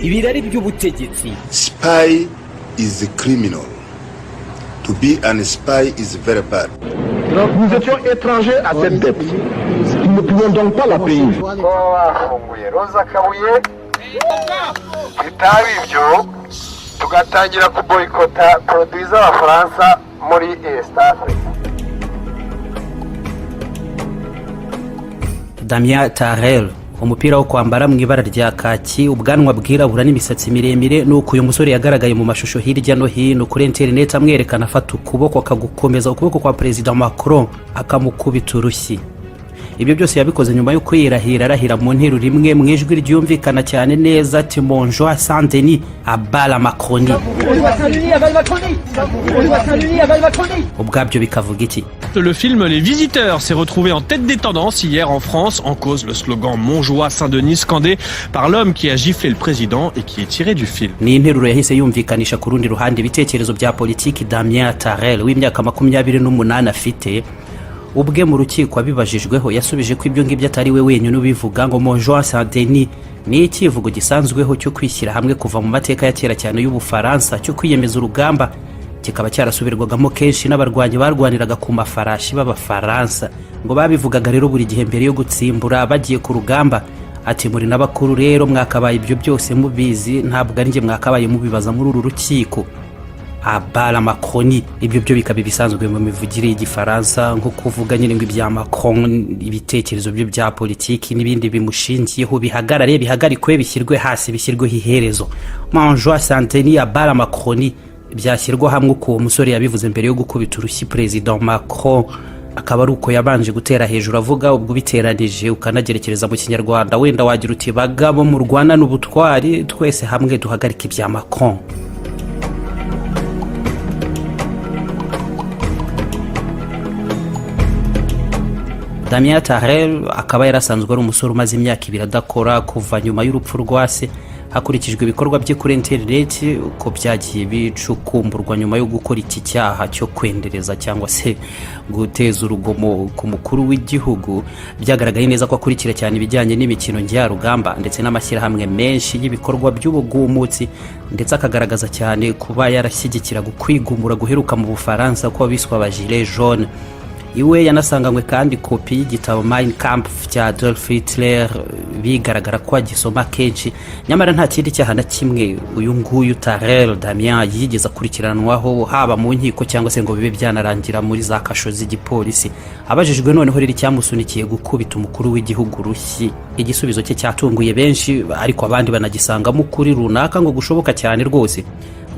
ibirari by'ubutegetsi. Spy is a criminal. To be an spy is very bad. Nous étions étrangers à cette dette. Nous ne pouvions donc pas la payer. Roza Kabuye bitari ibyo tugatangira kuboyikota produits z'Abafaransa muri East Africa. Damien Tarel, umupira wo kwambara mu ibara rya kaki, ubwanwa bwirabura n'imisatsi miremire, nuko uyu musore yagaragaye mu mashusho hirya no hino kuri internet amwerekana afata ukuboko akagukomeza ukuboko kwa President Macron akamukubita urushyi. Ibyo byose yabikoze nyuma yo kwirahira arahira mu nteruro imwe mu ijwi ryumvikana cyane neza ati Monjoie Saint-Denis abala Macronie. Ubwabyo bikavuga iki? Le film Les Visiteurs s'est retrouvé en tête des tendances hier en France, en cause le slogan Monjoie Saint-Denis scandé par l'homme qui a giflé le président et qui est tiré du film. Ni interuro yahise yumvikanisha ku rundi ruhande ibitekerezo bya politiki Damien Tarel w'imyaka 28 afite. Ubwe mu rukiko abibajijweho yasubije ko ibyo ngibyo atari we wenyine ubivuga ngo Monjoie Saint-Denis ni ikivugo gisanzweho cyo kwishyira hamwe kuva mu mateka ya kera cyane y'Ubufaransa cyo kwiyemeza urugamba, kikaba cyarasubirwagamo kenshi n'abarwanyi barwaniraga ku mafarashi b'Abafaransa ngo babivugaga rero buri gihe mbere yo gutsimbura bagiye ku rugamba. Ati muri n'abakuru rero mwakabaye ibyo byose mubizi, ntabwo ari nge mwakabaye mubibaza muri uru rukiko. Abala Macronie, ibyo byo bikaba bisanzwe mu mivugire y'Igifaransa nko kuvuga nyine ngo ibya Macron, ibitekerezo byo bya politiki n'ibindi bimushingiyeho bihagarikwe bishyirwe hasi bishyirweho iherezo. Monjoie Saint-Denis abala Macronie byashyirwa hamwe uko uwo musore yabivuze mbere yo gukubita urushyi President Macron, akaba ari uko yabanje gutera hejuru avuga, ubwo biteranije ukanagerekereza mu Kinyarwanda wenda wagira uti bagabo mu Rwanda n'ubutwari twese hamwe duhagarika ibya Macron. Damien Tarel akaba yarasanzwe ari umusore umaze imyaka 2 adakora kuva nyuma y'urupfu rwa se, hakurikijwe ibikorwa bye kuri internet uko byagiye bicukumburwa nyuma yo gukora iki cyaha cyo kwendereza cyangwa se guteza urugomo ku mukuru w'igihugu. Byagaragaye neza ko akurikira cyane ibijyanye n'imikino njyarugamba ndetse n'amashyirahamwe menshi y'ibikorwa by'ubugumutsi, ndetse akagaragaza cyane kuba yarashyigikira gukwigumura guheruka mu Bufaransa ko biswa aba Gilets jaunes. Iwe yanasanganywe kandi kopi y'igitabo Mein Kampf cya Adolf Hitler, bigaragara ko agisoma kenshi, nyamara nta kindi cyaha na kimwe uyu nguyu Tarel Damien yigeze akurikiranwaho haba mu nkiko cyangwa se ngo bibe byanarangira muri za kasho z'igipolisi. Abajijwe noneho riri cyamusunikiye gukubita umukuru w'igihugu rushyi, igisubizo cye cyatunguye benshi, ariko abandi banagisangamo kuri runaka ngo gushoboka cyane rwose.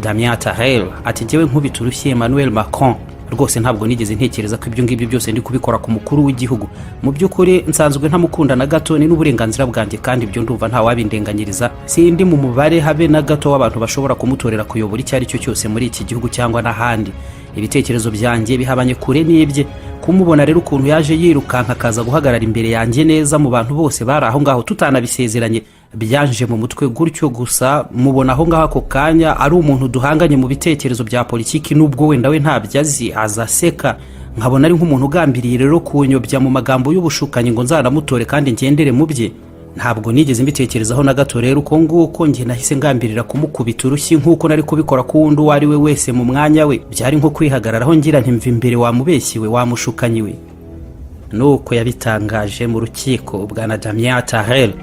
Damien Tarel ati njyewe nkubita urushyi Emmanuel Macron, rwose ntabwo nigeze ntekereza ko ibyo ngibyo byose ndi kubikora ku mukuru w'igihugu. Mu by'ukuri nsanzwe ntamukunda na gato, ni n'uburenganzira bwanjye kandi ibyo ndumva nta wabindenganyiriza. Sindi mu mubare habe na gato w'abantu bashobora kumutorera kuyobora icyo ari cyo cyose muri iki gihugu cyangwa n'ahandi. Ibitekerezo byanjye bihabanye kure n'ibye. Kumubona rero ukuntu yaje yirukanka akaza guhagarara imbere yanjye neza mu bantu bose bari aho ngaho tutanabisezeranye, byanje mu mutwe gutyo gusa. Mubona aho ngaho ako kanya ari umuntu duhanganye mu bitekerezo bya politiki, nubwo wenda we ntabyazi azaseka, nkabona ari nk'umuntu ugambiriye rero kunyobya mu magambo y'ubushukanyi ngo nzanamutore kandi ngendere mu bye. Ntabwo nigeze mbitekerezaho na gato rero uko nguko nge nahise ngambirira kumukubita urushyi nk'uko nari kubikora ku wundi uwo ari we wese mu mwanya we. Byari nko kwihagararaho ngira ntimva imbere wamubeshyiwe wamushukanyiwe. Nuko yabitangaje mu rukiko bwana Damien Tarel.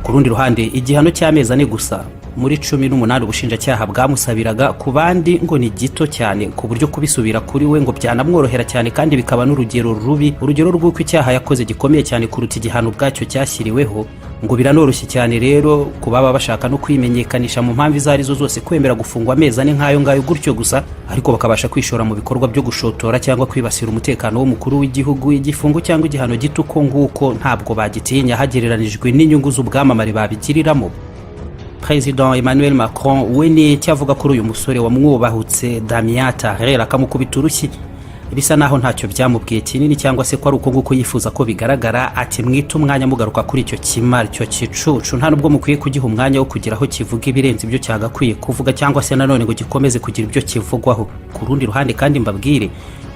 Kurundi ruhande igihano cy'amezi 4 gusa muri 18 ubushinjacyaha bwamusabiraga, ku bandi ngo ni gito cyane ku buryo kubisubira kuri we ngo byanamworohera cyane kandi bikaba n'urugero rubi, urugero rw'uko icyaha yakoze gikomeye cyane kuruta igihano bwacyo cyashyiriweho. Ngo biranoroshye cyane rero kubaba bashaka no kwimenyekanisha mu mpamvu izari zo zose kwemera gufungwa amezi 4 nk'ayo ngayo gutyo gusa, ariko bakabasha kwishora mu bikorwa byo gushotora cyangwa kwibasira umutekano w'umukuru w'igihugu. Igifungo cyangwa igihano gito uko nguko ntabwo bagitinya hagereranijwe n'inyungu z'ubwamamare babigiriramo. President Emmanuel Macron we ni cyavuga kuri uyu musore wamwubahutse Damien Tarel akamukubita urushyi, bisa naho ntacyo byamubwiye kinini cyangwa se ko ari uko nguko yifuza ko bigaragara. Ati mwita umwanya mugaruka kuri icyo kimari cyo kicucu, nta nubwo mukwiye kugiha umwanya wo kugira aho kivuga ibirenze ibyo cyagakwiye kuvuga cyangwa se nanone ngo gikomeze kugira ibyo kivugwaho. Ku rundi ruhande kandi mbabwire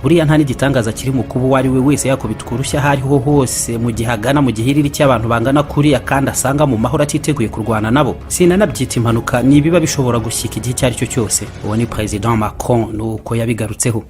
buriya nta n'igitangaza kiri mu kuba uwo ari we wese yakubitwa urushya aho ariho hose mu gihe agana mu gihiriri cy'abantu bangana kuriya kandi asanga mu mahoro atiteguye kurwana nabo. Sinanabyita impanuka, ni ibiba bishobora gushyika igihe icyo ari cyo cyose. Uwo ni President Macron nuko yabigarutseho.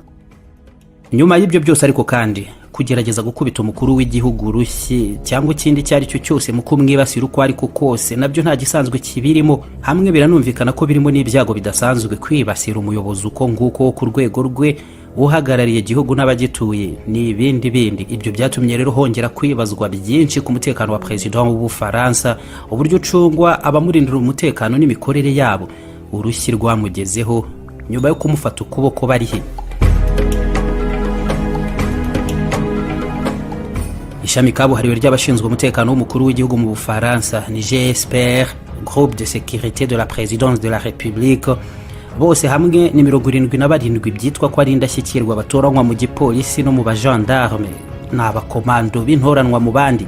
Nyuma y'ibyo byose ariko kandi kugerageza gukubita umukuru w'igihugu urushyi cyangwa ikindi icyo ari cyo cyose mu kumwibasira uko ariko kose nabyo nta gisanzwe kibirimo. Hamwe biranumvikana ko birimo n'ibyago bidasanzwe kwibasira umuyobozi uko nguko wo ku rwego rwe uhagarariye igihugu n'abagituye n'ibindi bindi. Ibyo byatumye rero hongera kwibazwa byinshi ku mutekano wa President w'Ubufaransa, uburyo ucungwa, abamurindira umutekano n'imikorere yabo. Urushyi rwamugezeho nyuma yo kumufata ukuboko barihe. Ishami kabuhariwe ry'abashinzwe umutekano w'umukuru w'igihugu mu Bufaransa ni GSPR, Groupe de Sécurité de la Présidence de la République. Bose hamwe ni 77 byitwa ko ari indashyikirwa batoranywa mu gipolisi no mu bagendarme n'abakomando b'intoranwa mu bandi.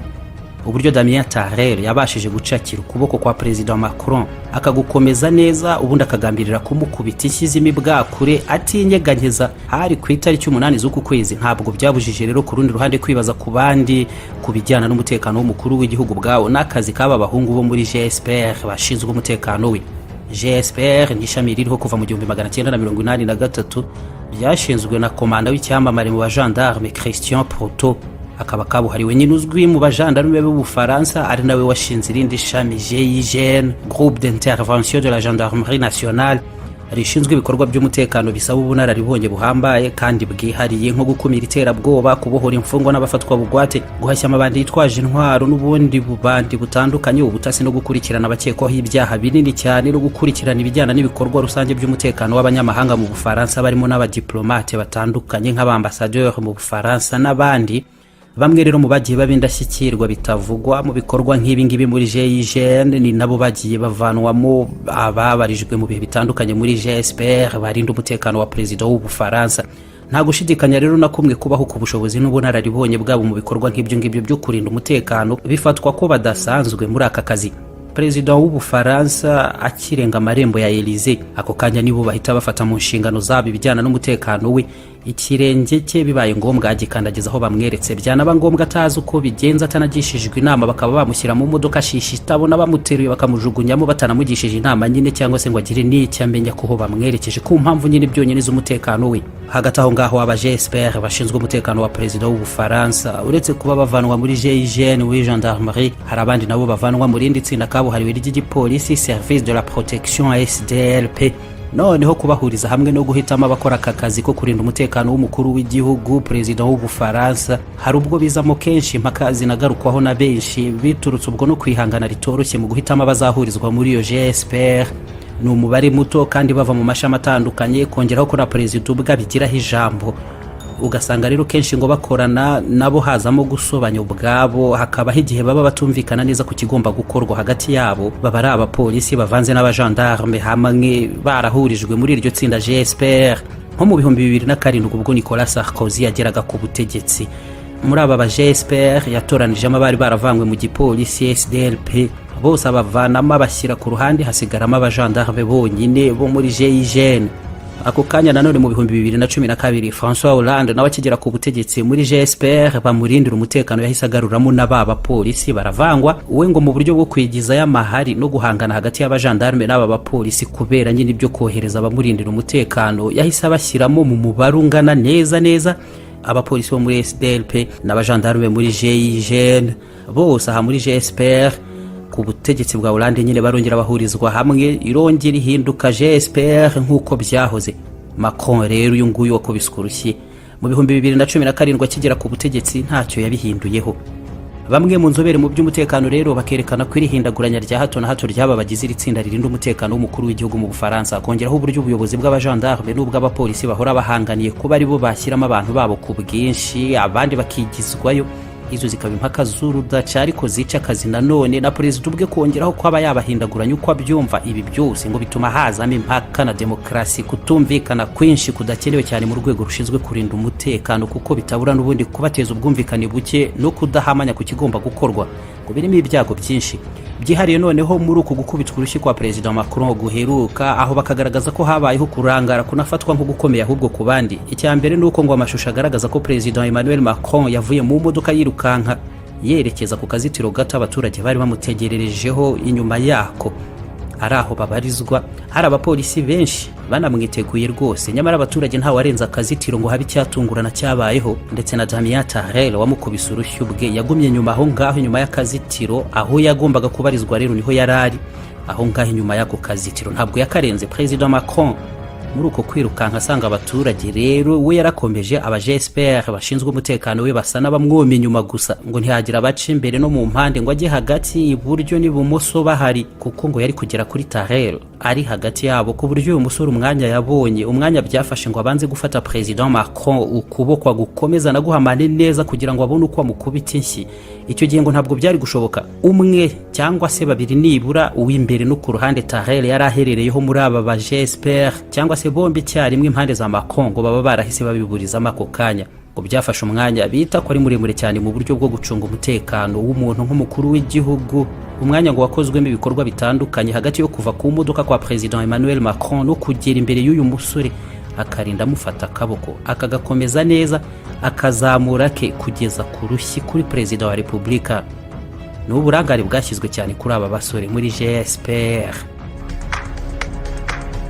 Uburyo Damien Tarel yabashije gucakira ukuboko kwa President Macron akagukomeza neza ubundi akagambirira kumukubita ishyizimi bwakure atinyeganyeza hari ku itariki 8 z'uku kwezi, ntabwo byabujije rero ku rundi ruhande kwibaza ku bandi kubijyana n'umutekano w'umukuru w'igihugu bwawo n'akazi k'aba bahungu bo muri GSPR bashinzwe umutekano we. GSPR ni ishami ririho kuva mu 1983 ryashinzwe na komanda w'icyamamare mu bagendarme Christian Proto, akaba kabuhariwe nyine uzwi mu bagendarme b'Ubufaransa, ari nawe washinze irindi shami GIGN, Groupe d'intervention de la Gendarmerie Nationale, rishinzwe ibikorwa by'umutekano bisaba ubunararibonye buhambaye kandi bwihariye nko gukumira iterabwoba, kubohora imfungwa n'abafatwa bugwate, guhashya amabandi yitwaje intwaro n'ubundi bubandi butandukanye, ubutasi no gukurikirana abakekwaho ibyaha binini cyane no gukurikirana ibijyana n'ibikorwa rusange by'umutekano w'abanyamahanga mu Bufaransa barimo n'abadiplomate batandukanye nk'abambasadeur mu Bufaransa n'abandi. Bamwe rero mu bagiye babindashyikirwa bitavugwa mu bikorwa nk'ibi ngibi muri GIGN ni nabo bagiye bavanwamo ababarijwe mu bihe bitandukanye muri GSPR barinda umutekano wa President w'Ubufaransa. Nta gushidikanya rero na kumwe kubaho ku bushobozi n'ubunararibonye bwabo mu bikorwa nk'ibyo ngibyo byo kurinda umutekano bifatwa ko badasanzwe muri aka kazi. President w'Ubufaransa akirenga amarembo ya Elysée, ako kanya nibo bahita bafata mu nshingano zabo ibijyana n'umutekano we. Ikirenge cye bibaye ngombwa agikandagiza aho bamweretse, byanaba ngombwa atazi uko bigenza atanagishijwe inama bakaba bamushyira mu modoka shishitabona bamuteruye bakamujugunyamo batanamugishije inama nyine cyangwa se ngo agire n'icyo amenya ko bamwerekeje ku mpamvu nyine byonyine z'umutekano we. Hagati aho ngaho aba GSPR bashinzwe umutekano wa President w'Ubufaransa uretse kuba bavanwa muri GIGN muri gendarmerie, hari abandi nabo bavanwa muri indi tsinda kabuhariwe ry'igipolisi Service de la Protection SDLP. Noneho kubahuriza hamwe no guhitamo abakora aka kazi ko kurinda umutekano w'umukuru w'igihugu President w'Ubufaransa, hari ubwo bizamo kenshi impaka zinagarukwaho na benshi biturutse ubwo no kwihangana ritoroshye mu guhitamo abazahurizwa muri iyo GSPR. Ni umubare muto kandi bava mu mashami atandukanye, kongeraho ko na President ubwo abigiraho ijambo. Ugasanga rero kenshi ngo bakorana nabo hazamo gusobanya ubwabo, hakabaho igihe baba batumvikana neza ku kigomba gukorwa hagati yabo. Baba ari abapolisi bavanze n'abagendarme hamwe barahurijwe muri iryo tsinda GSPR nko mu 2007 ubwo Nicolas Sarkozy yageraga ku butegetsi. Muri aba GSPR yatoranijemo abari baravangwe mu gipolisi SDLP, bose abavanamo bashyira ku ruhande, hasigaramo abagendarme bonyine bo muri GIGN. Ako kanya nanone mu 2012 François Hollande nawe akigera ku butegetsi muri GSPR bamurindira umutekano yahise agaruramo n'aba polisi baravangwa, we ngo mu buryo bwo kwigiza y'amahari no guhangana hagati y'abagendarme n'aba polisi kubera nyine ibyo kohereza abamurindira umutekano, yahise abashyiramo mu mubare ungana neza abapolisi bo muri SDLP n'abagendarme muri GIGN. Bose aha muri GSPR ku butegetsi bwa Hollande nyine barongera bahurizwa hamwe, irongera ihinduka GSPR nk'uko byahoze. Macron rero uyu nguyu wakubiswe urushyi mu 2017 akigera ku butegetsi ntacyo yabihinduyeho. Bamwe mu nzobere mu by'umutekano rero bakerekana ko irihindaguranya rya hato na hato ryaba bagize itsinda ririnda umutekano w'umukuru w'igihugu mu Bufaransa, kongeraho uburyo ubuyobozi bw'abagendarme n'ubw'abapolisi bahora bahanganiye kuba ari bo bashyiramo abantu babo ku bwinshi abandi bakigizwayo. Izo zikaba impaka z'urudaca ariko zica akazi nanone na President ubwe kongeraho ko aba yabahindaguranya uko abyumva. Ibi byose ngo bituma hazamo impaka na demokrasi kutumvikana kwinshi kudakenewe cyane mu rwego rushinzwe kurinda umutekano, kuko bitabura n'ubundi kubateza ubwumvikane buke no kudahamanya ku kigomba gukorwa, ngo birimo ibyago byinshi. byihariye noneho muri uku gukubitwa urushyi kwa Perezida Macron guheruka, aho bakagaragaza ko habayeho kurangara kunafatwa nko gukomeye ahubwo ku bandi. Icya mbere nuko ngo amashusho agaragaza ko Perezida Emmanuel Macron yavuye mu modoka yirukanka yerekeza ku kazitiro gato abaturage bari bamutegererejeho inyuma yako. Ari aho babarizwa hari abapolisi benshi banamwiteguye rwose, nyamara abaturage nta warenza akazitiro ngo habe icyatungurana cyabayeho, ndetse na Damien Tarel wamukubise urushyi ubwe yagumye nyuma aho ngaho inyuma y'akazitiro aho yagombaga kubarizwa. Rero niho yarari aho ngaho inyuma y'ako kazitiro, ntabwo yakarenze. Perezida Macron muri uko kwirukanka asanga abaturage, rero we yarakomeje aba GSPR bashinzwe umutekano we basa n'abamwomye inyuma gusa ngo ntihagira abaca imbere no mu mpande ngo ajye hagati iburyo n'ibumoso bahari, kuko ngo yari kugera kuri Tarel ari hagati yabo, ku buryo uyu musore umwanya byafashe ngo abanze gufata President Macron ukuboko gukomeza na guhamane neza kugira ngo abone uko amukubita inshyi. Icyo gihe ngo ntabwo byari gushoboka umwe cyangwa se babiri nibura, uw'imbere no ku ruhande Tarel yari aherereyeho muri aba ba GSPR cyangwa se bombi icyarimwe impande za Macron ngo baba barahise babiburizamo ako kanya. Ngo byafashe umwanya bita ko ari muremure cyane mu buryo bwo gucunga umutekano w'umuntu nk'umukuru w'igihugu, umwanya ngo wakozwemo ibikorwa bitandukanye hagati yo kuva ku modoka kwa President Emmanuel Macron no kugera imbere y'uyu musore akarinda amufata akaboko akagakomeza neza akazamura ke kugeza ku rushyi kuri Perezida wa Repubulika. N'uburangare bwashyizwe cyane kuri aba basore muri GSPR.